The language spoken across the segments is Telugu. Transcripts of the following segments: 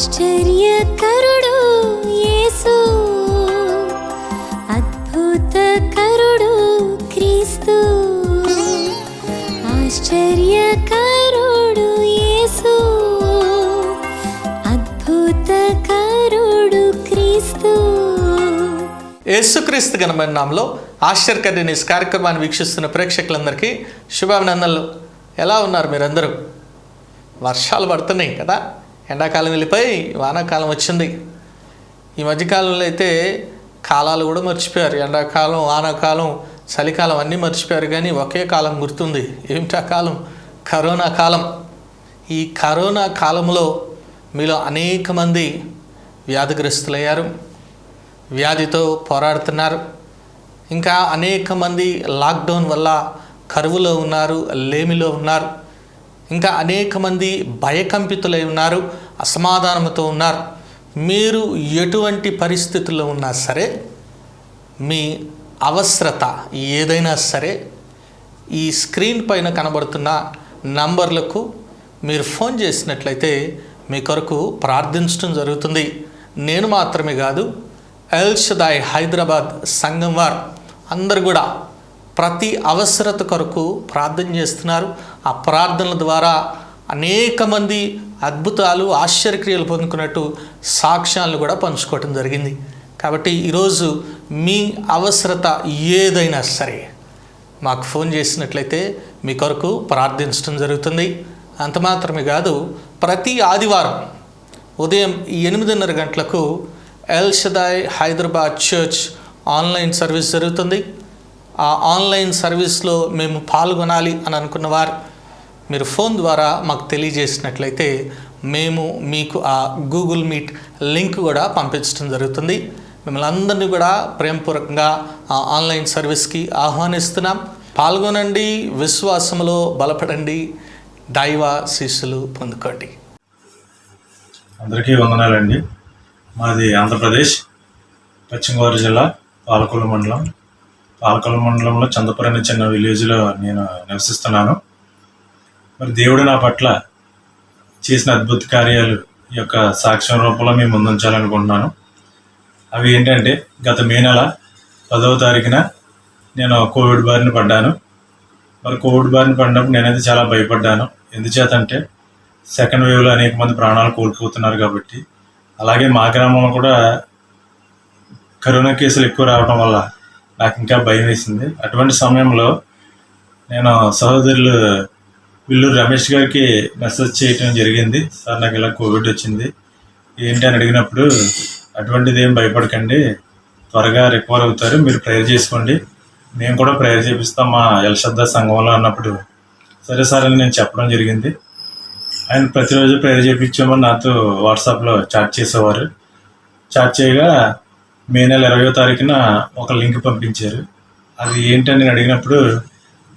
ఆశ్చర్యకరుడు యేసు, అద్భుతకరుడు క్రీస్తు. ఆశ్చర్యకరుడు యేసు, అద్భుతకరుడు క్రీస్తు. యేసుక్రీస్తు ఘనమైన నామములో ఆశ్చర్యకర న్యూస్ కార్యక్రమాన్ని వీక్షిస్తున్న ప్రేక్షకులందరికీ శుభాభినందనలు. ఎలా ఉన్నారు మీరందరూ? వర్షాలు పడుతున్నాయి కదా, ఎండాకాలం వెళ్ళిపోయి వానాకాలం వచ్చింది. ఈ మధ్యకాలంలో అయితే కాలాలు కూడా మర్చిపోయారు. ఎండాకాలం, వానాకాలం, చలికాలం అన్నీ మర్చిపోయారు. కానీ ఒకే కాలం గుర్తుంది. ఏమిటా కాలం? కరోనా కాలం. ఈ కరోనా కాలంలో మీలో అనేక మంది వ్యాధిగ్రస్తులయ్యారు, వ్యాధితో పోరాడుతున్నారు. ఇంకా అనేక మంది లాక్డౌన్ వల్ల కరువులో ఉన్నారు, లేమిలో ఉన్నారు. ఇంకా అనేక మంది భయకంపితులై ఉన్నారు, అసమాధానంతో ఉన్నారు. మీరు ఎటువంటి పరిస్థితుల్లో ఉన్నా సరే, మీ అవసరత ఏదైనా సరే, ఈ స్క్రీన్ పైన కనబడుతున్న నంబర్లకు మీరు ఫోన్ చేసినట్లయితే మీ కొరకు ప్రార్థించడం జరుగుతుంది. నేను మాత్రమే కాదు, ఎల్ షదాయ్ హైదరాబాద్ సంఘం వారు అందరు కూడా ప్రతి అవసరత కొరకు ప్రార్థన చేస్తున్నారు. ఆ ప్రార్థనల ద్వారా అనేక మంది అద్భుతాలు, ఆశ్చర్యక్రియలు పొందుకున్నట్టు సాక్ష్యాలను కూడా పంచుకోవటం జరిగింది. కాబట్టి ఈరోజు మీ అవసరత ఏదైనా సరే మాకు ఫోన్ చేసినట్లయితే మీ కొరకు ప్రార్థించడం జరుగుతుంది. అంత మాత్రమే కాదు, ప్రతి ఆదివారం ఉదయం 8:30 గంటలకు L షదాయ్ Hyderabad church online service జరుగుతుంది. ఆ ఆన్లైన్ సర్వీస్లో మేము పాల్గొనాలి అని అనుకున్నవారు మీరు ఫోన్ ద్వారా మాకు తెలియజేసినట్లయితే మేము మీకు ఆ గూగుల్ మీట్ లింక్ కూడా పంపించడం జరుగుతుంది. మిమ్మల్ని అందరినీ కూడా ప్రేమపూర్వకంగా ఆ ఆన్లైన్ సర్వీస్కి ఆహ్వానిస్తున్నాం. పాల్గొనండి, విశ్వాసంలో బలపడండి, దైవ శిష్యులు పొందుకోండి. అందరికీ వందనాలండి. మాది ఆంధ్రప్రదేశ్, పశ్చిమ గోదావరి జిల్లా, పాలకొల్లు మండలం. పాలకొల్లు మండలంలో చందపురం అనే చిన్న విలేజ్లో నేను నివసిస్తున్నాను. మరి దేవుడు నా పట్ల చేసిన అద్భుత కార్యాలు ఈ యొక్క సాక్ష్యం రూపంలో మేము ముందుంచాలనుకుంటున్నాను. అవి ఏంటంటే, గత మే నెల 10వ తారీఖున నేను కోవిడ్ బారిన పడ్డాను. మరి కోవిడ్ బారిన పడినప్పుడు నేనైతే చాలా భయపడ్డాను. ఎందుచేతంటే సెకండ్ వేవ్లో అనేక మంది ప్రాణాలు కోల్పోతున్నారు కాబట్టి. అలాగే మా గ్రామంలో కూడా కరోనా కేసులు ఎక్కువ రావడం వల్ల నాకు ఇంకా భయం వేసింది. అటువంటి సమయంలో నేను సహోదరులు విల్లూరు రమేష్ గారికి మెసేజ్ చేయటం జరిగింది. సార్, నాకు ఇలా కోవిడ్ వచ్చింది, ఏంటి అని అడిగినప్పుడు, అటువంటిది ఏం భయపడకండి, త్వరగా రికవర్ అవుతారు, మీరు ప్రేయర్ చేసుకోండి, మేము కూడా ప్రేయర్ చేపిస్తాం మా ఎల్షద్దా సంఘంలో అన్నప్పుడు, సరే సార్ అని నేను చెప్పడం జరిగింది. ఆయన ప్రతిరోజు ప్రేయర్ చేయించామని నాతో వాట్సాప్లో చాట్ చేసేవారు. చాట్ చేయగా మే నెల 20వ తారీఖున ఒక లింక్ పంపించారు. అది ఏంటని నేను అడిగినప్పుడు,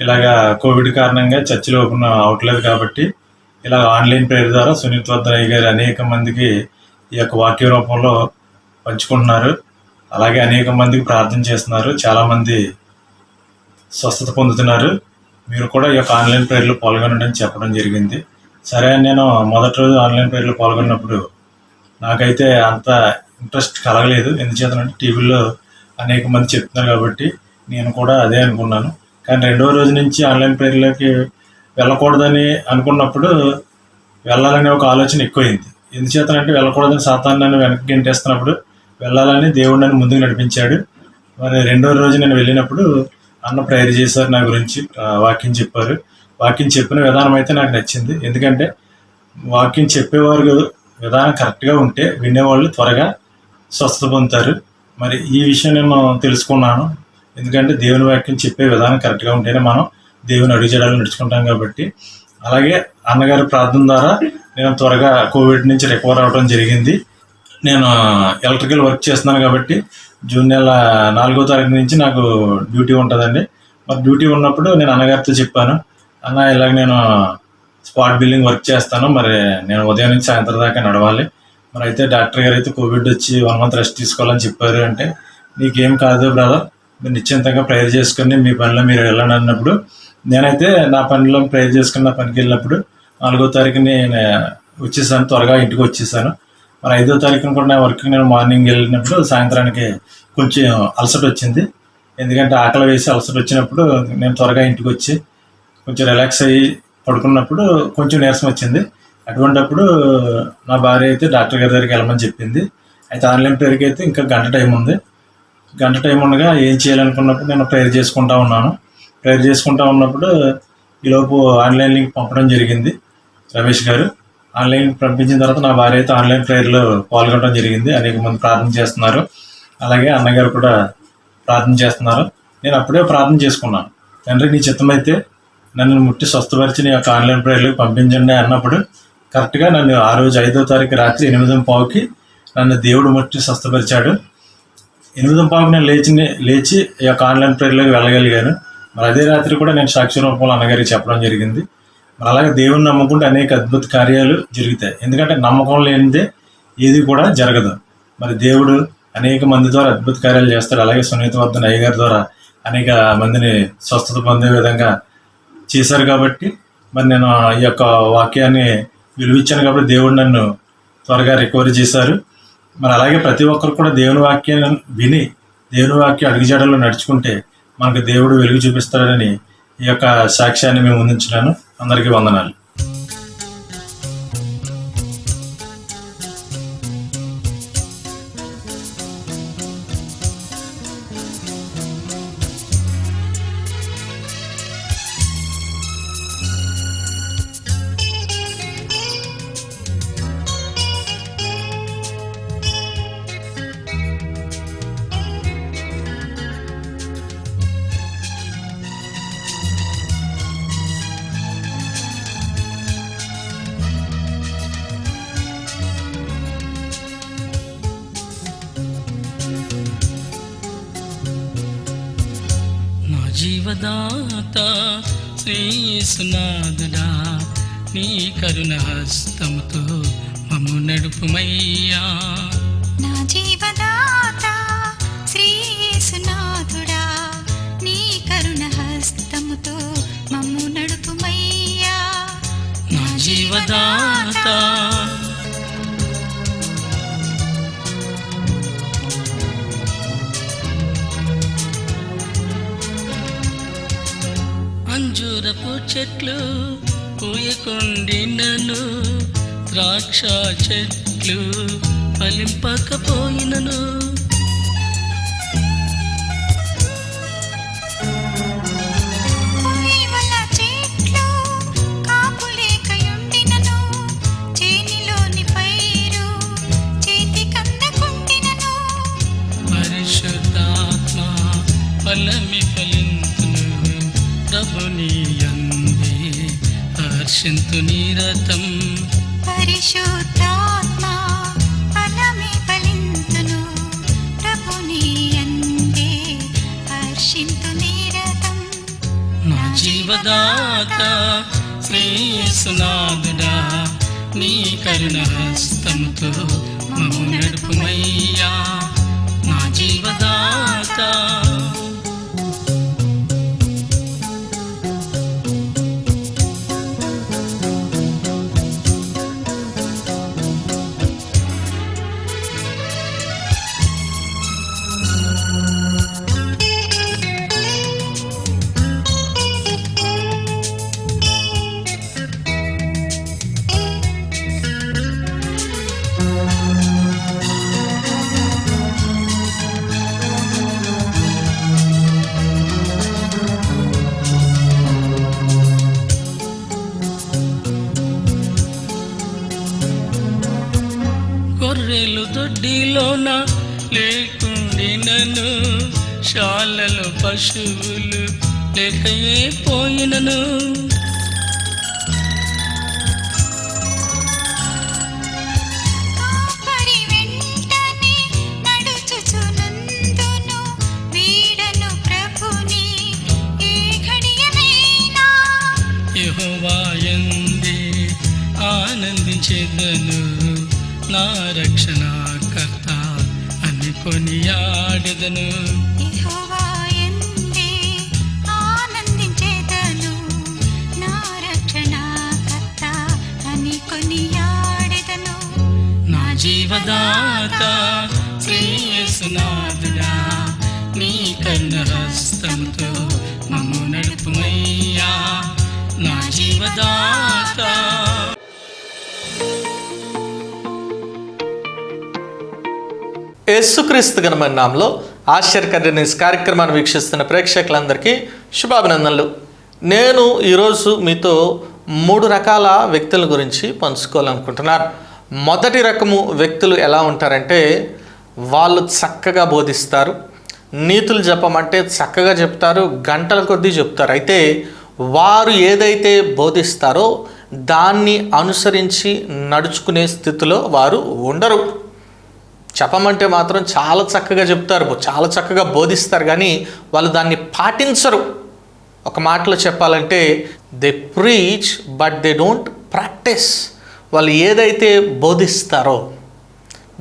ఇలాగా కోవిడ్ కారణంగా చర్చిలు ఓపెన్ అవట్లేదు కాబట్టి ఇలా ఆన్లైన్ ప్రేయర్ ద్వారా సునీత్ వద్దరయ్య గారు అనేక మందికి ఈ యొక్క వాక్య రూపంలో పంచుకుంటున్నారు, అలాగే అనేక మందికి ప్రార్థన చేస్తున్నారు, చాలామంది స్వస్థత పొందుతున్నారు, మీరు కూడా ఈ యొక్క ఆన్లైన్ ప్రేయర్లో పాల్గొనండి అని చెప్పడం జరిగింది. సరే అని నేను మొదటి రోజు ఆన్లైన్ ప్రేయర్లో పాల్గొన్నప్పుడు నాకైతే అంత ఇంట్రెస్ట్ కలగలేదు. ఎందుచేతనంటే టీవీలో అనేక మంది చెప్తున్నారు కాబట్టి నేను కూడా అదే అనుకున్నాను. కానీ రెండవ రోజు నుంచి ఆన్లైన్ ప్రేయర్లోకి వెళ్ళకూడదని అనుకున్నప్పుడు వెళ్ళాలనే ఒక ఆలోచన ఎక్కువైంది. ఎందుచేతనంటే వెళ్ళకూడదని సాతాను నన్ను వెనక్కి గెంటేస్తున్నప్పుడు వెళ్ళాలని దేవుడు నన్ను ముందుకు నడిపించాడు. మరి రెండవ రోజు నేను వెళ్ళినప్పుడు అన్న ప్రేయర్ చేశారు, నా గురించి వాక్యం చెప్పారు. వాక్యం చెప్పిన విధానం అయితే నాకు నచ్చింది. ఎందుకంటే వాక్యం చెప్పేవారు విధానం కరెక్ట్గా ఉంటే వినేవాళ్ళు త్వరగా స్వస్థత పొందుతారు. మరి ఈ విషయం నేను తెలుసుకున్నాను. ఎందుకంటే దేవుని వాక్యం చెప్పే విధానం కరెక్ట్గా ఉంటేనే మనం దేవుని అడుగుజాడలు నడుచుకుంటాం కాబట్టి. అలాగే అన్నగారి ప్రార్థన ద్వారా నేను త్వరగా కోవిడ్ నుంచి రికవర్ అవ్వడం జరిగింది. నేను ఎలక్ట్రికల్ వర్క్ చేస్తున్నాను కాబట్టి జూన్ నెల 4వ తారీఖు నుంచి నాకు డ్యూటీ ఉంటుందండి. మరి డ్యూటీ ఉన్నప్పుడు నేను అన్నగారితో చెప్పాను, అన్న ఇలాగ నేను స్పాట్ బిల్లింగ్ వర్క్ చేస్తాను, మరి నేను ఉదయం నుంచి సాయంత్రం దాకా నడవాలి, మరి అయితే డాక్టర్ గారు అయితే కోవిడ్ వచ్చి 1 మంత్ రెస్ట్ తీసుకోవాలని చెప్పారు. అంటే నీకేం కాదు బ్రదర్, మీరు నిశ్చింతంగా ప్రేయర్ చేసుకుని మీ పనిలో మీరు వెళ్ళండి అన్నప్పుడు నేనైతే నా పనిలో ప్రేయర్ చేసుకుని నా పనికి వెళ్ళినప్పుడు 4వ తారీఖుని వచ్చేసాను, త్వరగా ఇంటికి వచ్చేసాను. మరి 5వ తారీఖున కూడా నా వర్క్కి నేను మార్నింగ్ వెళ్ళినప్పుడు సాయంత్రానికి కొంచెం అలసట వచ్చింది. ఎందుకంటే ఆకలి వేసి అలసట వచ్చినప్పుడు నేను త్వరగా ఇంటికి వచ్చి కొంచెం రిలాక్స్ అయ్యి పడుకున్నప్పుడు కొంచెం నీరసం వచ్చింది. అటువంటప్పుడు నా భార్య అయితే డాక్టర్ గారి దగ్గరికి వెళ్ళమని చెప్పింది. అయితే ఆన్లైన్ ప్రేయర్కి అయితే ఇంకా గంట టైం ఉంది. గంట టైం ఉండగా ఏం చేయాలనుకున్నప్పుడు నేను ప్రేయర్ చేసుకుంటా ఉన్నాను. ప్రేయర్ చేసుకుంటా ఉన్నప్పుడు ఈలోపు ఆన్లైన్ లింక్ పంపడం జరిగింది రమేష్ గారు. ఆన్లైన్ పంపించిన తర్వాత నా భార్య అయితే ఆన్లైన్ ప్రేయర్లో పాల్గొనడం జరిగింది. అనేక మంది ప్రార్థన చేస్తున్నారు. అలాగే అన్నగారు కూడా ప్రార్థన చేస్తున్నారు. నేను అప్పుడే ప్రార్థన చేసుకున్నాను. తండ్రి, నీ చిత్తమైతే నన్ను ముట్టి స్వస్థపరిచి నీ యొక్క ఆన్లైన్ ప్రేయర్లకు పంపించండి అన్నప్పుడు కరెక్ట్గా నన్ను ఆ రోజు 5వ తారీఖు రాత్రి 8:15కి నన్ను దేవుడు ముట్టి స్వస్థపరిచాడు. 8:15కి నేను లేచి ఈ యొక్క ఆన్లైన్ ప్రేయర్లోకి వెళ్ళగలిగాను. మరి అదే రాత్రి కూడా నేను సాక్షి రూపంలో అన్నగారికి చెప్పడం జరిగింది. మరి అలాగే దేవుని నమ్ముకుంటే అనేక అద్భుత కార్యాలు జరుగుతాయి. ఎందుకంటే నమ్మకం లేనిదే ఏది కూడా జరగదు. మరి దేవుడు అనేక మంది ద్వారా అద్భుత కార్యాలు చేస్తాడు. అలాగే సునీతవర్ధన్ అయ్య గారి ద్వారా అనేక మందిని స్వస్థత పొందే విధంగా చేశారు. కాబట్టి మరి నేను ఈ యొక్క వాక్యాన్ని విలువిచ్చాను కాబట్టి దేవుడు నన్ను త్వరగా రికవరీ చేశారు. మరి అలాగే ప్రతి ఒక్కరు కూడా దేవుని వాక్యాన్ని విని దేవుని వాక్యం అడుగుజాడల్లో నడుచుకుంటే మనకు దేవుడు వెలుగు చూపిస్తాడని ఈ యొక్క సాక్ష్యాన్ని మేము అందించినాను. అందరికీ వందనాలు. జీవదాత శ్రీ యేసునాథుడా, నీ కరుణ హస్తముతో మమ్ము నడుపుమయ్యా. నా జీవదాత శ్రీ యేసునాథుడా, నీ కరుణ హస్తముతో మమ్ము నడుపుమయ్యా. నా జీవదాత అంజూరపు చెట్లు పూయకుండినను, ద్రాక్ష చెట్లు ఫలింపకపోయినను, పులివల చెట్లు కాపులేకయుండినను, చేనిలోని పైరు చేతికందకుండినను, పరిశుద్ధాత్మ ఫలమి ఫలింతును, ప్రభుని యందే హర్షింతు నిరతం. పరిశుద్ధాత్మ ఫలమే ఫలింతును, ప్రభుని యందే హర్షింతు నిరతం. నా జీవదాత శ్రీ యేసునాథుడా, నీ కరుణ హస్తముతో మమ్ము నడుపుమయ్యా. నా జీవదాత గొర్రెలు దొడ్డిలోన లేకుండినను, శాలలో పశువులు లేకయే పోయినను, కాపరి వెంటనే నడుచుచునందును, వీడను ప్రభుని ఏ ఘడియనైనా. యెహోవా యందే ఆనందించెదను, నా రక్షణకర్త అని కొనియాడెదను. యెహోవా యందే ఆనందించెదను, నా రక్షణకర్త అని కొనియాడెదను. నా జీవదాత జీవదాత శ్రేయస్సునాథుడా, నీ కరుణహస్తముతో మమ్ము నడుపుమయ్యా నా జీవదాత. యేసుక్రీస్తు ఘనమైన నామములో ఆశ్చర్యకరమైన కార్యక్రమాన్ని వీక్షిస్తున్న ప్రేక్షకులందరికీ శుభాభినందనలు. నేను ఈరోజు మీతో 3 రకాల వ్యక్తుల గురించి పంచుకోవాలనుకుంటున్నాను. మొదటి రకము వ్యక్తులు ఎలా ఉంటారంటే, వాళ్ళు చక్కగా బోధిస్తారు, నీతులు చెప్పమంటే చక్కగా చెప్తారు, గంటల కొద్దీ చెప్తారు. అయితే వారు ఏదైతే బోధిస్తారో దాన్ని అనుసరించి నడుచుకునే స్థితిలో వారు ఉండరు. చెప్పమంటే మాత్రం చాలా చక్కగా చెప్తారు, చాలా చక్కగా బోధిస్తారు, కానీ వాళ్ళు దాన్ని పాటించరు. ఒక మాటలో చెప్పాలంటే they preach but they don't practice. వాళ్ళు ఏదైతే బోధిస్తారో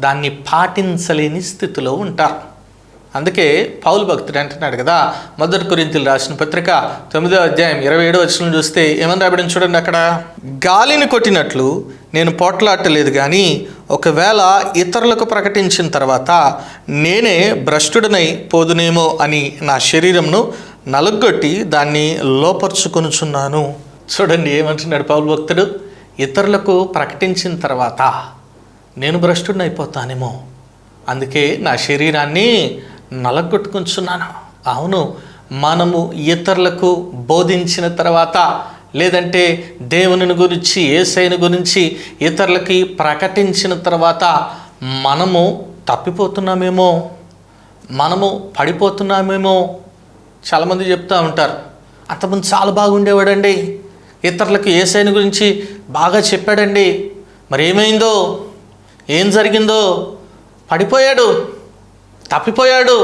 దాన్ని పాటించలేని స్థితిలో ఉంటారు. అందుకే పౌలు భక్తుడు అంటున్నాడు కదా, 1 కొరింథీయులకు రాసిన పత్రిక 9వ అధ్యాయం 27వ వచనం చూస్తే ఏమని రాబడింది చూడండి. అక్కడ, గాలిని కొట్టినట్లు నేను పోట్లాడలేదు, కానీ ఒకవేళ ఇతరులకు ప్రకటించిన తర్వాత నేనే భ్రష్టుడనై పోదునేమో అని నా శరీరంను నలుగొట్టి దాన్ని లోపరుచుకొనుచున్నాను. చూడండి ఏమంటున్నాడు పౌలు భక్తుడు, ఇతరులకు ప్రకటించిన తర్వాత నేను భ్రష్టుడిని అయిపోతానేమో, అందుకే నా శరీరాన్ని నలగొట్టుకుంటున్నాను. అవును, మనము ఇతరులకు బోధించిన తర్వాత, లేదంటే దేవుని గురించి, యేసయ్యను గురించి ఇతరులకి ప్రకటించిన తర్వాత మనము తప్పిపోతున్నామేమో, మనము పడిపోతున్నామేమో. చాలామంది చెప్తూ ఉంటారు, అంతకుముందు చాలా బాగుండేవాడండి, ఇతరులకు యేసయ్యను గురించి బాగా చెప్పాడండి, మరి ఏమైందో, ఏం జరిగిందో, పడిపోయాడు, తప్పిపోయాడు,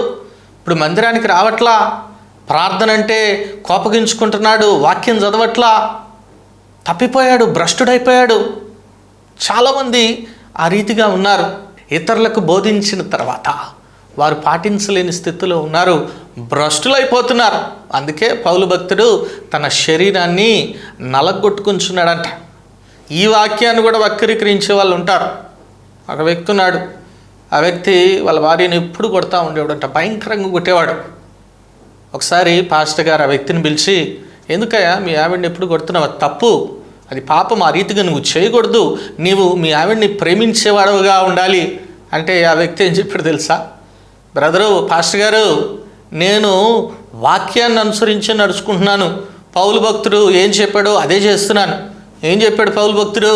ఇప్పుడు మందిరానికి రావట్లా, ప్రార్థన అంటే కోపగించుకుంటున్నాడు, వాక్యం చదవట్లా, తప్పిపోయాడు, భ్రష్టుడైపోయాడు. చాలామంది ఆ రీతిగా ఉన్నారు. ఇతరులకు బోధించిన తర్వాత వారు పాటించలేని స్థితిలో ఉన్నారు, భ్రష్టులైపోతున్నారు. అందుకే పౌలు భక్తుడు తన శరీరాన్ని నలగొట్టుకుంటున్నాడంట. ఈ వాక్యాన్ని కూడా వక్రీకరించే వాళ్ళు ఉంటారు. ఒక వ్యక్తి ఉన్నాడు, ఆ వ్యక్తి వాళ్ళ భార్యను ఎప్పుడు కొడతా ఉండేవాడంట, భయంకరంగా కొట్టేవాడు. ఒకసారి పాస్టర్ గారు ఆ వ్యక్తిని పిలిచి, ఎందుకయ్యా మీ ఆవిడని ఎప్పుడు కొడుతున్నావు, అది తప్పు, అది పాపం, ఆ రీతిగా నువ్వు చేయకూడదు, నీవు మీ ఆవిడని ప్రేమించేవాడుగా ఉండాలి అంటే ఆ వ్యక్తి ఏం చెప్పాడు తెలుసా, బ్రదరు, పాస్టర్ గారు, నేను వాక్యాన్ని అనుసరించి నడుచుకుంటున్నాను, పౌలు భక్తుడు ఏం చెప్పాడో అదే చేస్తున్నాను. ఏం చెప్పాడు పౌలు భక్తుడు?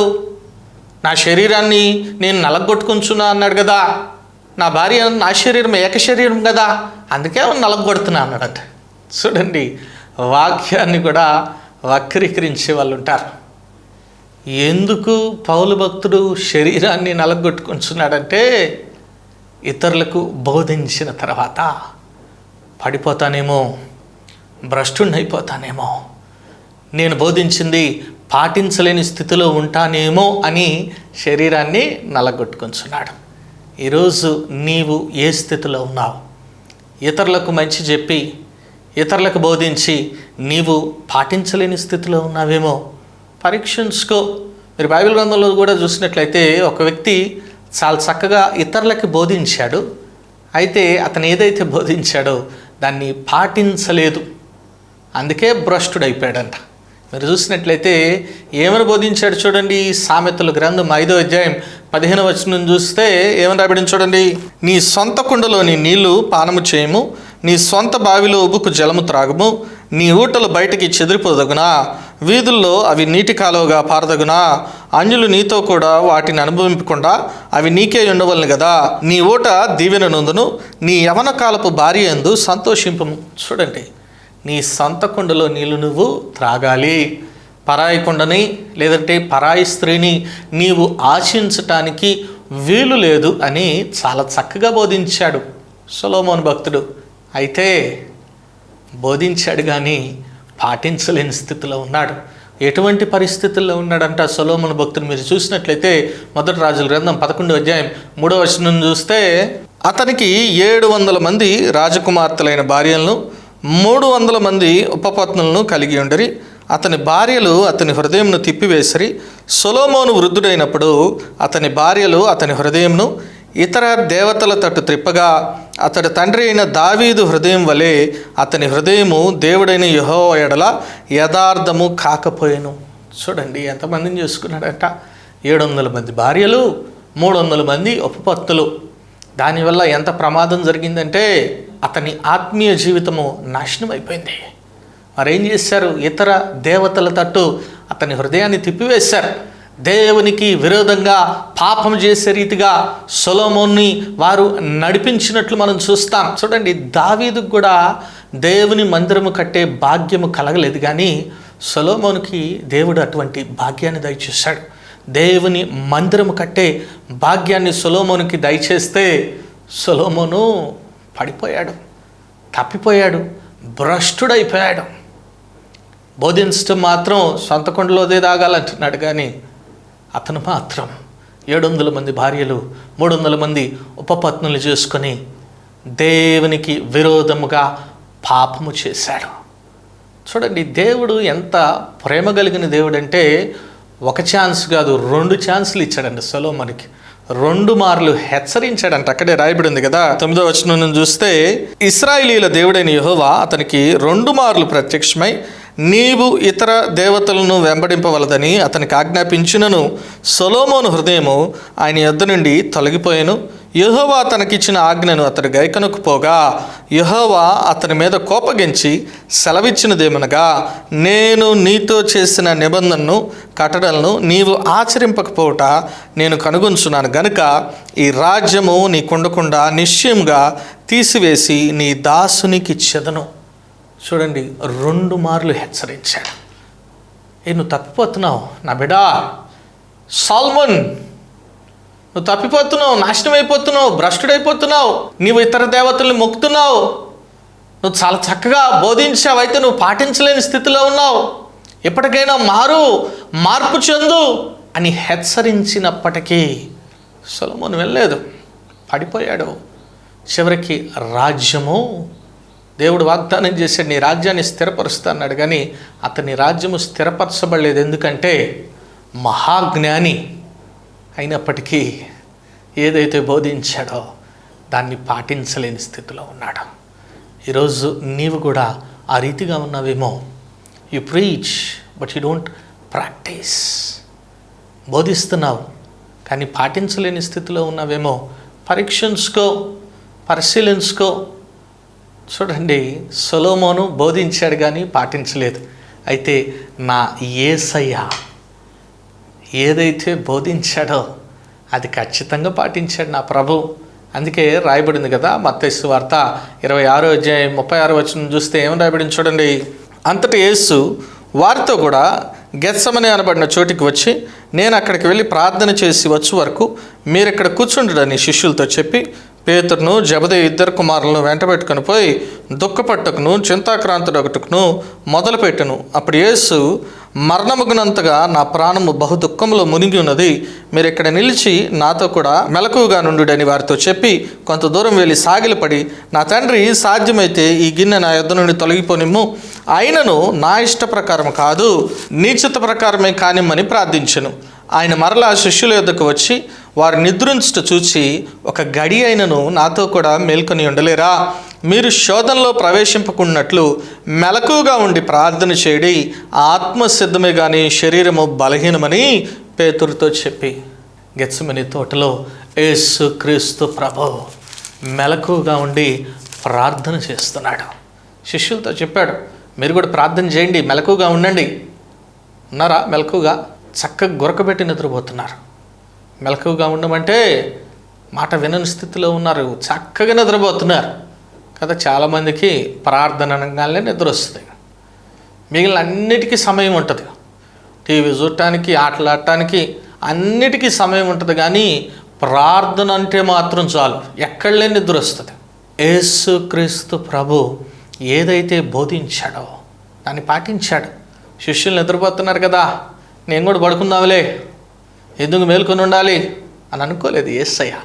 నా శరీరాన్ని నేను నలగొట్టుకుంటున్నా అన్నాడు కదా, నా భార్య నా శరీరం ఏక శరీరం కదా, అందుకే నలగొడుతున్నా అన్నాడట. చూడండి, వాక్యాన్ని కూడా వక్రీకరించే వాళ్ళు ఉంటారు. ఎందుకు పౌలు భక్తుడు శరీరాన్ని నలగొట్టుకుంటున్నాడంటే, ఇతరులకు బోధించిన తర్వాత పడిపోతానేమో, భ్రష్టుణ్ణి అయిపోతానేమో, నేను బోధించింది పాటించలేని స్థితిలో ఉంటానేమో అని శరీరాన్ని నలగొట్టుకుంటున్నాడు. ఈరోజు నీవు ఏ స్థితిలో ఉన్నావు? ఇతరులకు మంచి చెప్పి, ఇతరులకు బోధించి నీవు పాటించలేని స్థితిలో ఉన్నావేమో పరీక్షించుకో. మీరు బైబిల్ గ్రంథంలో కూడా చూసినట్లయితే ఒక వ్యక్తి చాలా చక్కగా ఇతరులకి బోధించాడు, అయితే అతను ఏదైతే బోధించాడో దాన్ని పాటించలేదు, అందుకే భ్రష్టుడైపోయాడంట. మీరు చూసినట్లయితే ఏమని బోధించాడు చూడండి. సామెతల గ్రంథం 5వ అధ్యాయం 15వ వచనం చూస్తే ఏమని రాబడింది చూడండి. నీ సొంత కుండలోని నీళ్లు పానము చేయము, నీ సొంత బావిలో ఉబుకు జలము త్రాగము, నీ ఊటలు బయటికి చెదిరిపోదగునా, వీధుల్లో అవి నీటి కాలువగా పారదగునా, అన్యులు నీతో కూడా వాటిని అనుభవింపకుండా అవి నీకే ఉండవలను కదా, నీ ఊట దీవెన నందును, నీ యవన కాలపు భార్య యందు సంతోషింపము. చూడండి, నీ సొంత కుండలో నీళ్ళు నువ్వు త్రాగాలి, పరాయి కుండని లేదంటే పరాయి స్త్రీని నీవు ఆశించటానికి వీలు లేదు అని చాలా చక్కగా బోధించాడు సొలొమోను భక్తుడు. అయితే బోధించాడు కానీ పాటించలేని స్థితిలో ఉన్నాడు. ఎటువంటి పరిస్థితుల్లో ఉన్నాడంట సొలొమోను భక్తుడు? మీరు చూసినట్లయితే 1 రాజుల గ్రంథం 11వ అధ్యాయం 3వ వచనం చూస్తే, అతనికి 700 మంది రాజకుమార్తెలైన భార్యలను 300 మంది ఉపపత్నులను కలిగి ఉండరి. అతని భార్యలు అతని హృదయంను తిప్పివేసరి. సొలొమోను వృద్ధుడైనప్పుడు అతని భార్యలు అతని హృదయంను ఇతర దేవతల తట్టు త్రిప్పగా అతడి తండ్రి అయిన దావీదు హృదయం వలె అతని హృదయము దేవుడైన యెహోవా ఎడల యథార్థము కాకపోయెను. చూడండి ఎంతమందిని చేసుకున్నాడట. 700 మంది భార్యలు, 300 మంది ఉపపత్తులు. దానివల్ల ఎంత ప్రమాదం జరిగిందంటే అతని ఆత్మీయ జీవితము నాశనం అయిపోయింది. మరేం చేశారు? ఇతర దేవతల తట్టు అతని హృదయాన్ని తిప్పివేశారు. దేవునికి విరోధంగా పాపం చేసే రీతిగా సొలొమోన్ని వారు నడిపించినట్లు మనం చూస్తాం. చూడండి, దావీదుకు కూడా దేవుని మందిరము కట్టే భాగ్యము కలగలేదు, కానీ సొలొమోనుకి దేవుడు అటువంటి భాగ్యాన్ని దయచేశాడు. దేవుని మందిరము కట్టే భాగ్యాన్ని సొలొమోనుకి దయచేస్తే సొలొమోను పడిపోయాడు, తప్పిపోయాడు, భ్రష్టుడైపోయాడు. బోధించడం మాత్రం సొంత కొండలోదే తాగాలంటున్నాడు, కానీ అతను మాత్రం 700 మంది భార్యలు, 300 మంది ఉపపత్నులు చేసుకొని దేవునికి విరోధముగా పాపము చేశాడు. చూడండి, దేవుడు ఎంత ప్రేమ కలిగిన దేవుడు అంటే ఒక ఛాన్స్ కాదు, 2 ఛాన్సులు ఇచ్చాడండి సొలొమోనుకి. 2 మార్లు హెచ్చరించాడంట. అక్కడే రాయబడి ఉంది కదా, 9వ వచనం చూస్తే, ఇశ్రాయేలీయుల దేవుడైన యెహోవా అతనికి 2 మార్లు ప్రత్యక్షమై నీవు ఇతర దేవతలను వెంబడింపవలదని అతనికి ఆజ్ఞాపించినను సొలొమోను హృదయము ఆయన యొద్ద నుండి తొలగిపోయాను. యెహోవా తనకిచ్చిన ఆజ్ఞను అతడు గైకొనకపోగా యెహోవా అతని మీద కోపగించి సెలవిచ్చినదేమనగా, నేను నీతో చేసిన నిబంధనను కట్టడలను నీవు ఆచరింపకపోవట నేను కనుగొంచున్నాను గనుక ఈ రాజ్యము నీకుండకుండా నిశ్చయంగా తీసివేసి నీ దాసునికి ఇచ్చెదను. చూడండి, 2 మార్లు హెచ్చరించాడు. నువ్వు తప్పిపోతున్నావు నా బిడా సొలొమోన్, నువ్వు తప్పిపోతున్నావు, నాశనం అయిపోతున్నావు, భ్రష్టుడైపోతున్నావు, నీవు ఇతర దేవతల్ని మొక్కుతున్నావు, నువ్వు చాలా చక్కగా బోధించావు, అయితే నువ్వు పాటించలేని స్థితిలో ఉన్నావు, ఎప్పటికైనా మార్పు చెందు అని హెచ్చరించినప్పటికీ సొలొమోను వెళ్ళలేదు, పడిపోయాడు. చివరికి రాజ్యము దేవుడు వాగ్దానం చేశాడు, నీ రాజ్యాన్ని స్థిరపరుస్తా అన్నాడు, కానీ అతని రాజ్యము స్థిరపరచబడలేదు. ఎందుకంటే మహాజ్ఞాని అయినప్పటికీ ఏదైతే బోధించాడో దాన్ని పాటించలేని స్థితిలో ఉన్నాడు. ఈరోజు నీవు కూడా ఆ రీతిగా ఉన్నావేమో. You preach but you don't practise. బోధిస్తున్నావు కానీ పాటించలేని స్థితిలో ఉన్నావేమో. పరీక్షించుకో, పరిశీలించుకో. చూడండి, సొలొమోను బోధించాడు కానీ పాటించలేదు. అయితే నా యేసయ్య ఏదైతే బోధించాడో అది ఖచ్చితంగా పాటించాడు నా ప్రభు. అందుకే రాయబడింది కదా, మత్తయి సువార్త 26వ అధ్యాయం 36వ వచనం చూస్తే ఏం రాయబడింది చూడండి. అంతటి యేసు వారితో కూడా గెత్సెమనే అనబడిన చోటికి వచ్చి, నేను అక్కడికి వెళ్ళి ప్రార్థన చేసి వచ్చే వరకు మీరు ఇక్కడ కూర్చుండని శిష్యులతో చెప్పి పేతురును జెబెదయి 2 కుమారులను వెంటబెట్టుకుని పోయి దుఃఖపట్టుకును చింతాక్రాంతుడొకటుకును మొదలుపెట్టెను. అప్పుడు యేసు, మరణముగునంతగా నా ప్రాణము బహు దుఃఖంలో మునిగి ఉన్నది, మీరు ఇక్కడ నిలిచి నాతో కూడా మెలకువగా నుండుడని వారితో చెప్పి కొంత దూరం వెళ్ళి సాగిలపడి, నా తండ్రి సాధ్యమైతే ఈ గిన్నె నా యొద్ద నుండి తొలగిపోనిమ్ము, అయినను నా ఇష్ట ప్రకారం కాదు నీ చిత్త ప్రకారమే కానిమ్మని ప్రార్థించెను. ఆయన మరలా శిష్యుల యొద్దకు వచ్చి వారు నిద్రించుట చూచి, ఒక గడి అయినను నాతో కూడా మేల్కొని ఉండలేరా? మీరు శోధనలో ప్రవేశింపకున్నట్లు మెలకుగా ఉండి ప్రార్థన చేయడి, ఆత్మసిద్ధమే కానీ శరీరము బలహీనమని పేతురుతో చెప్పి, గెత్సెమనే తోటలో యేసుక్రీస్తు ప్రభు మెలకుగా ఉండి ప్రార్థన చేస్తున్నాడు. శిష్యులతో చెప్పాడు, మీరు కూడా ప్రార్థన చేయండి, మెలకుగా ఉండండి. ఉన్నారా మెలకుగా? చక్కగా గురకబెట్టి నిద్రపోతున్నారు. మెలకుగా ఉండమంటే మాట వినని స్థితిలో ఉన్నారు, చక్కగా నిద్రపోతున్నారు కదా. చాలామందికి ప్రార్థన అనగానే నిద్ర వస్తుంది. మిగిలిన అన్నిటికీ సమయం ఉంటుంది, టీవీ చూడటానికి, ఆటలాడటానికి అన్నిటికీ సమయం ఉంటుంది, కానీ ప్రార్థన అంటే మాత్రం చాలు, ఎక్కడలే నిద్ర వస్తుంది. యేసుక్రీస్తు ప్రభు ఏదైతే బోధించాడో దాన్ని పాటించాడు. శిష్యులు నిద్రపోతున్నారు కదా, నేను కూడా పడుకుందాంలే, ఎందుకు మేల్కొని ఉండాలి అని అనుకోలేదు యేసయ్య.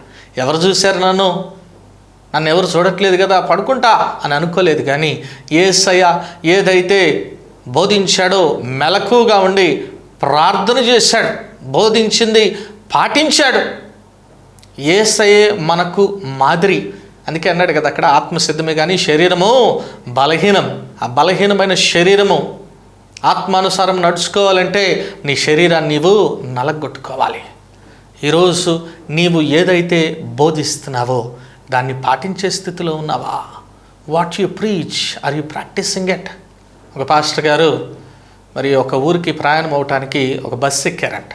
ఎవరు చూశారు నన్ను ఎవరు చూడట్లేదు కదా, పడుకుంటా అని అనుకోలేదు. కానీ యేసయ్య ఏదైతే బోధించాడో మెలకుగా ఉండి ప్రార్థన చేశాడు, బోధించింది పాటించాడు. యేసయ్యే మనకు మాదిరి. అందుకే అన్నాడు కదా అక్కడ, ఆత్మసిద్ధమే కానీ శరీరము బలహీనం. ఆ బలహీనమైన శరీరము ఆత్మానుసారం నడుచుకోవాలంటే నీ శరీరాన్ని నీవు నలగొట్టుకోవాలి. ఈరోజు నీవు ఏదైతే బోధిస్తున్నావో దాన్ని పాటించే స్థితిలో ఉన్నావా? What you preach, are you practising it? ఒక పాస్టర్ గారు మరి ఒక ఊరికి ప్రయాణం అవటానికి ఒక బస్సు ఎక్కారంట.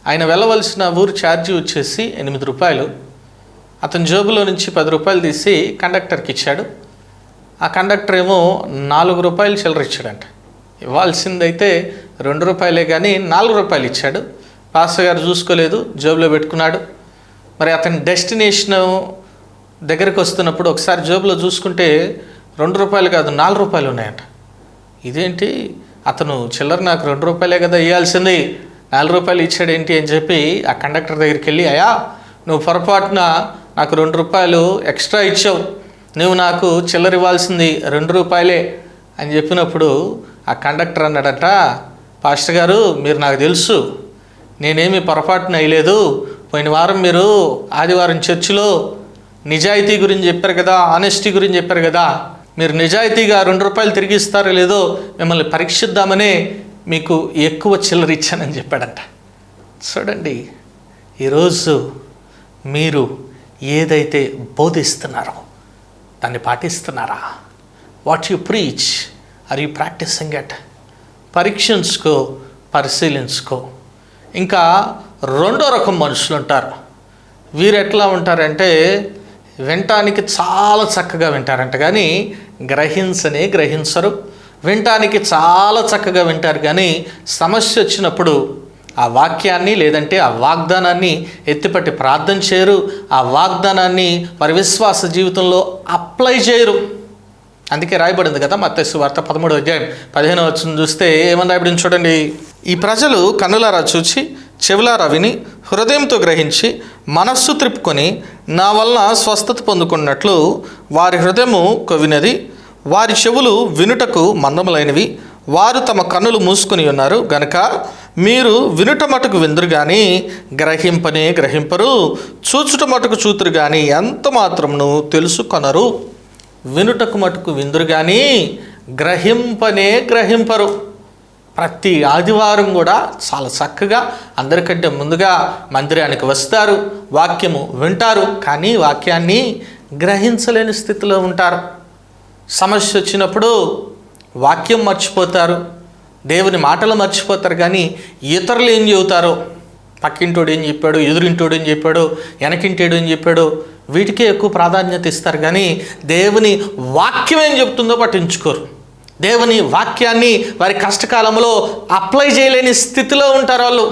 ఆయన వెళ్ళవలసిన ఊరు ఛార్జీ వచ్చేసి 8 రూపాయలు. అతని జేబులో నుంచి 10 రూపాయలు తీసి కండక్టర్కి ఇచ్చాడు. ఆ కండక్టర్ ఏమో 4 రూపాయలు చిల్లర ఇచ్చాడంట. ఇవ్వాల్సిందైతే 2 రూపాయలే కానీ 4 రూపాయలు ఇచ్చాడు. పాస్టర్ గారు చూసుకోలేదు, జేబులో పెట్టుకున్నాడు. మరి అతని డెస్టినేషన్ దగ్గరికి వస్తున్నప్పుడు ఒకసారి జేబులో చూసుకుంటే 2 రూపాయలు కాదు 4 రూపాయలు ఉన్నాయంట. ఇదేంటి, అతను చిల్లర నాకు 2 రూపాయలే కదా ఇవ్వాల్సింది, 4 రూపాయలు ఇచ్చాడేంటి అని చెప్పి ఆ కండక్టర్ దగ్గరికి వెళ్ళి, అయ్యా నువ్వు పొరపాటున నాకు 2 రూపాయలు ఎక్స్ట్రా ఇచ్చావు, నువ్వు నాకు చిల్లర ఇవ్వాల్సింది 2 రూపాయలే అని చెప్పినప్పుడు ఆ కండక్టర్ అన్నాడట, పాస్టర్ గారు మీరు నాకు తెలుసు, నేనేమి పొరపాటున అయ్యలేదు. పోయిన వారం మీరు ఆదివారం చర్చిలో నిజాయితీ గురించి చెప్పారు కదా, ఆనెస్టీ గురించి చెప్పారు కదా, మీరు నిజాయితీగా 2 రూపాయలు తిరిగి ఇస్తారో లేదో మిమ్మల్ని పరీక్షిద్దామనే మీకు ఎక్కువ చిల్లర ఇచ్చానని చెప్పాడంట. చూడండి, ఈరోజు మీరు ఏదైతే బోధిస్తున్నారో దాన్ని పాటిస్తున్నారా? What you preach, are you practising it? పరీక్షించుకో, పరిశీలించుకో. ఇంకా 2వ రకం మనుషులు ఉంటారు. వీరు ఎట్లా ఉంటారంటే వినటానికి చాలా చక్కగా వింటారంట కానీ గ్రహించరు. వినటానికి చాలా చక్కగా వింటారు కానీ సమస్య వచ్చినప్పుడు ఆ వాక్యాన్ని లేదంటే ఆ వాగ్దానాన్ని ఎత్తిపట్టి ప్రార్థన చేయరు. ఆ వాగ్దానాన్ని వారి విశ్వాస జీవితంలో అప్లై చేయరు. అందుకే రాయబడింది కదా మత్తయి సువార్త 13వ అధ్యాయం 15వ వచనం చూస్తే ఏమని రాయబడింది చూడండి. ఈ ప్రజలు కన్నులారా చూచి, చెవులారా విని, హృదయంతో గ్రహించి, మనస్సు త్రిప్పుకొని నా వలన స్వస్థత పొందుకున్నట్లు వారి హృదయము కొవినది, వారి చెవులు వినుటకు మందములైనవి, వారు తమ కన్నులు మూసుకొని ఉన్నారు గనక మీరు వినుట మటుకు విందురు కానీ గ్రహింపరు, చూచుట మటుకు చూతురు కానీ ఎంత మాత్రమును తెలుసుకొనరు. వినుటకు మటుకు విందురు కానీ గ్రహింపరు. ప్రతి ఆదివారం కూడా చాలా చక్కగా అందరికంటే ముందుగా మందిరానికి వస్తారు, వాక్యము వింటారు, కానీ వాక్యాన్ని గ్రహించలేని స్థితిలో ఉంటారు. సమస్య వచ్చినప్పుడు వాక్యం మర్చిపోతారు, దేవుని మాటలు మర్చిపోతారు. కానీ ఇతరులు ఏం చెబుతారో, పక్కింటోడు ఏం చెప్పాడు, ఎదురింటోడు ఏం చెప్పాడు, వెనకింటోడు ఏం చెప్పాడు, వీటికే ఎక్కువ ప్రాధాన్యత ఇస్తారు. కానీ దేవుని వాక్యం ఏం చెప్తుందో పట్టించుకోరు. దేవుని వాక్యాన్ని వారి కష్టకాలంలో అప్లై చేయలేని స్థితిలో ఉంటారు వాళ్ళు.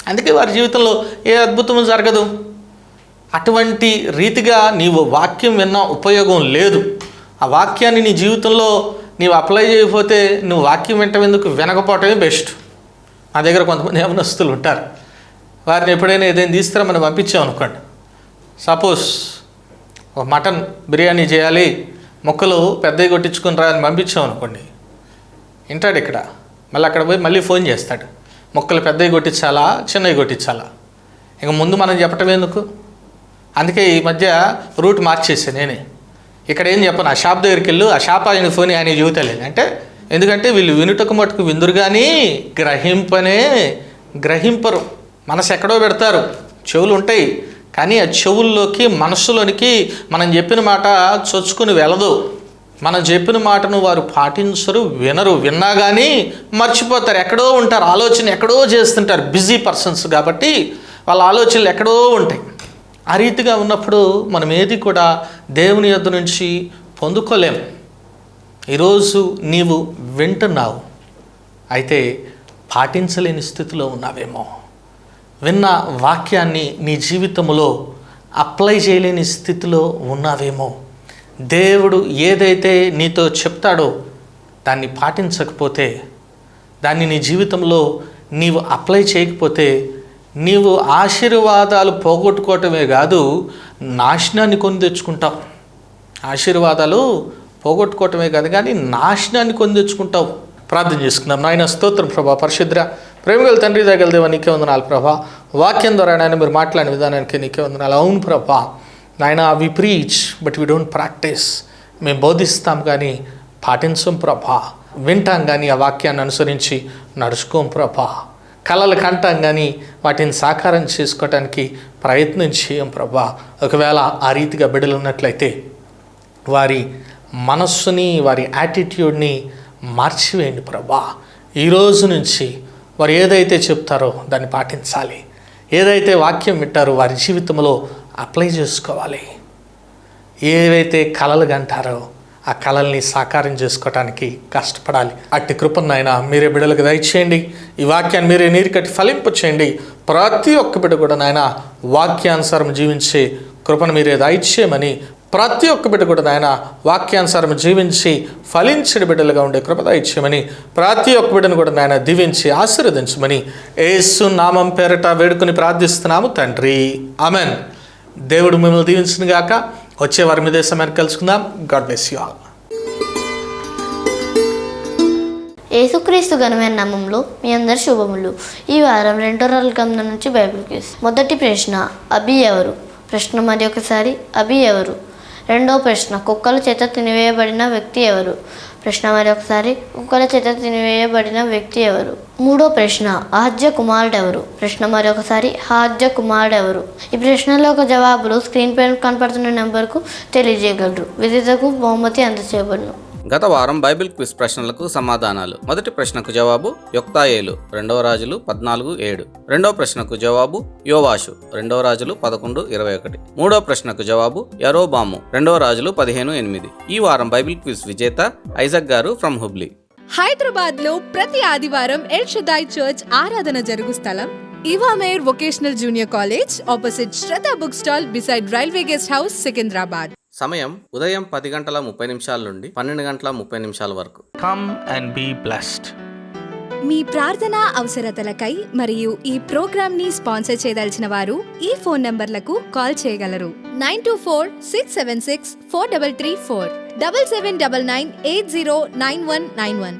అందుకే వారి జీవితంలో ఏ అద్భుతము జరగదు. అటువంటి రీతిగా నీవు వాక్యం విన్న ఉపయోగం లేదు. ఆ వాక్యాన్ని నీ జీవితంలో నీవు అప్లై చేయకపోతే నువ్వు వాక్యం వినటం వినకపోవటమే బెస్ట్. మా దగ్గర కొంతమంది యవనస్తులు ఉంటారు. వారిని ఎప్పుడైనా ఏదైనా తీసుకురామని పంపించామనుకోండి, సపోజ్ ఒక మటన్ బిర్యానీ చేయాలి, ముక్కలు పెద్దవి కొట్టించుకుని రా అని పంపించామనుకోండి, వింటాడు ఇక్కడ, మళ్ళీ అక్కడ పోయి మళ్ళీ ఫోన్ చేస్తాడు, ముక్కలు పెద్దవి కొట్టించాలా చిన్నవి కొట్టించాలా. ఇక ముందు మనం చెప్పటం ఎందుకు? అందుకే ఈ మధ్య రూట్ మార్చేసా నేనే. ఇక్కడ ఏం చెప్పను, ఆ షాప్ దగ్గరికి వెళ్ళు, ఆ షాప్ ఆయన ఫోన్ ఆయన చెబుతలేదు అంటే, ఎందుకంటే వీళ్ళు వినుటకు మటుకు విందురు కానీ గ్రహింపరు. మనసు ఎక్కడో పెడతారు, చెవులు ఉంటాయి కానీ ఆ చెవుల్లోకి మనస్సులోనికి మనం చెప్పిన మాట చొచ్చుకుని వెళ్ళదు. మనం చెప్పిన మాటను వారు పాటించరు, వినరు. విన్నా కానీ మర్చిపోతారు, ఎక్కడో ఉంటారు, ఆలోచన ఎక్కడో చేస్తుంటారు. బిజీ పర్సన్స్ కాబట్టి వాళ్ళ ఆలోచనలు ఎక్కడో ఉంటాయి. ఆ రీతిగా ఉన్నప్పుడు మనం ఏది కూడా దేవుని యొద్ద నుంచి పొందుకోలేము. ఈరోజు నీవు వింటున్నావు, అయితే పాటించలేని స్థితిలో ఉన్నావేమో. విన్న వాక్యాన్ని నీ జీవితంలో అప్లై చేయలేని స్థితిలో ఉన్నావేమో. దేవుడు ఏదైతే నీతో చెప్తాడో దాన్ని పాటించకపోతే, దాన్ని నీ జీవితంలో నీవు అప్లై చేయకపోతే నీవు ఆశీర్వాదాలు పోగొట్టుకోవటమే కాదు, నాశనాన్ని కొని తెచ్చుకుంటావు. ఆశీర్వాదాలు పోగొట్టుకోవటమే కాదు కానీ నాశనాన్ని కొని తెచ్చుకుంటావు. ప్రార్థన చేసుకుందాం. నాయన స్తోత్రం ప్రభా, పరిశుద్ర ప్రేమగల తండ్రి దగ్గర దేవా నీకే వందనాలు ప్రభా. వాక్యం ద్వారా నాయన మీరు మాట్లాడిన విధానానికి నీకే వందనాలు. అవును ప్రభా నాయన, we preach but we don't practise. మేము బోధిస్తాం కానీ పాటించం ప్రభా. వింటాం కానీ ఆ వాక్యాన్ని అనుసరించి నడుచుకోం ప్రభా. కళలు కంటాం కానీ వాటిని సాకారం చేసుకోవటానికి ప్రయత్నం చేయం ప్రభా. ఒకవేళ ఆ రీతిగా బిడ్డలు ఉన్నట్లయితే వారి మనస్సుని, వారి యాటిట్యూడ్ని మార్చివేయండి ప్రభా. ఈరోజు నుంచి వారు ఏదైతే చెప్తారో దాన్ని పాటించాలి. ఏదైతే వాక్యం వింటారో వారి జీవితంలో అప్లై చేసుకోవాలి. ఏవైతే కళలు కంటారో ఆ కళల్ని సాకారం చేసుకోవటానికి కష్టపడాలి. అట్టి కృపను నాయన మీరే బిడ్డలకు దయచేయండి. ఈ వాక్యాన్ని మీరే నీరు కట్టి ఫలింపు చేయండి. ప్రతి ఒక్క బిడ్డ కూడా నాయన వాక్యానుసారం జీవించే కృపను మీరే దయచేయమని, ప్రతి ఒక్క బిడ్డ కూడా నాయన వాక్యానుసారం జీవించి ఫలించని బిడ్డలుగా ఉండే కృప దయచేయమని, ప్రతి ఒక్క బిడ్డను కూడా నాయన దీవించి ఆశీర్వదించమని యేసు నామం పేరట వేడుకొని ప్రార్థిస్తున్నాము తండ్రి. ఆమెన్. దేవుడు మిమ్మల్ని దీవించును గాక. వచ్చే వారి మీద సమయాన్ని కలుసుకుందాం. God bless you all. యేసుక్రీస్తు ఘనమైన నామంలో మీ అందరి శుభములు. ఈ వారం 2వ రాజుల గ్రంథం నుంచి బైబిల్ క్విజ్. మొదటి ప్రశ్న, అబి ఎవరు? ప్రశ్న మరి ఒకసారి, అబి ఎవరు? రెండవ ప్రశ్న, కుక్కల చేత తినివేయబడిన వ్యక్తి ఎవరు? ప్రశ్న మరి ఒకసారి, కుక్కల చేత తినివేయబడిన వ్యక్తి ఎవరు? మూడో ప్రశ్న, అహజ్య కుమారుడు ఎవరు? ప్రశ్న మరి ఒకసారి, అహజ్య కుమారుడు ఎవరు? ఈ ప్రశ్నల యొక్క జవాబులు స్క్రీన్ పైన కనపడుతున్న నెంబర్కు తెలియజేయగలరు. విజేతకు బహుమతి అందజేయబడును. గత వారం బైబిల్ క్విజ్ ప్రశ్నలకు సమాధానాలు. మొదటి ప్రశ్నకు జవాబు యొక్తాయేలు, 2వ రాజులు 14:7. రెండవ ప్రశ్నకు జవాబు యోవాషు, 2వ రాజులు 11:21. మూడవ ప్రశ్నకు జవాబు యరోబాము, 2వ రాజులు 15:8. ఈ వారం బైబిల్ క్విజ్ విజేత ఐజక్ గారు ఫ్రమ్ హుబ్లీ. హైదరాబాద్ లో ప్రతి ఆదివారం ఎల్ షదాయ్ చర్చ్ ఆరాధన జరుగు స్థలం ఇవామేర్ vocational junior college opposite Shraddha book stall beside railway guest house, Secunderabad. సమయం ఉదయం 10:30 నుండి 12:30 వరకు. Come and be blessed. మీ ప్రార్థనా అవసరతలకై మరియు ఈ ప్రోగ్రామ్ ని స్పాన్సర్ చేయదలిచిన వారు ఈ ఫోన్ నంబర్లకు కాల్ చేయగలరు. 924-676-4334, 7799-809191.